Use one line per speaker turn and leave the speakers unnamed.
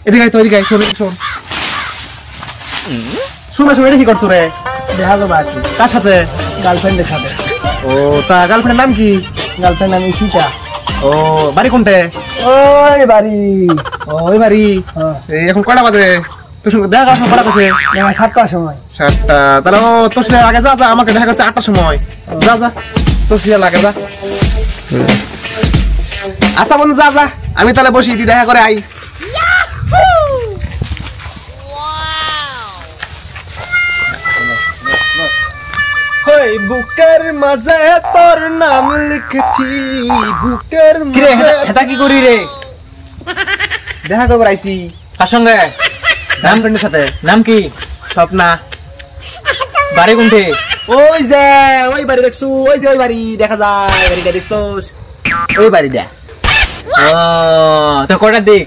এদিকে আয় তো, এদিকে আয়, শোন শোন শোন শোন, এটা কি করছো রে?
দেখা করবো আছি।
কার সাথে?
গার্লফ্রেন্ডের সাথে।
ও তা গার্লফ্রেন্ডের নাম কি?
গার্লফ্রেন্ড নাম ঈশিতা।
ও বাড়ি কোনটে?
ওই বাড়ি।
ও ওই বাড়ি। এই এখন কয়টা বাজে? তোর সঙ্গে দেখা করার সময় কয়টা বাজে?
7টার সময়।
7টা। তাহলে ও তোর সাথে আগে যা, যা আমাকে দেখা করছে 8টার সময়। যা যা তোর সাথে লাগে যা। আচ্ছা বন্ধু যা যা, আমি তাহলে বসি, তুই দেখা করে আই। হই বুকের মাঝে তোর নাম লিখেছি, বুকের মাঝে।
এটা কি করি রে?
দেখা করবো আইছি।
কার সঙ্গে?
গার্লফ্রেন্ডের সাথে।
নাম কি?
স্বপ্না।
বাড়ি কোনটে?
ওই যে ওই বাড়ি দেখছু, ওই যে ওই বাড়ি দেখা যায়, বাড়িটা দেখছোস? ওই বাড়িটা।
ও তো কটার দিক?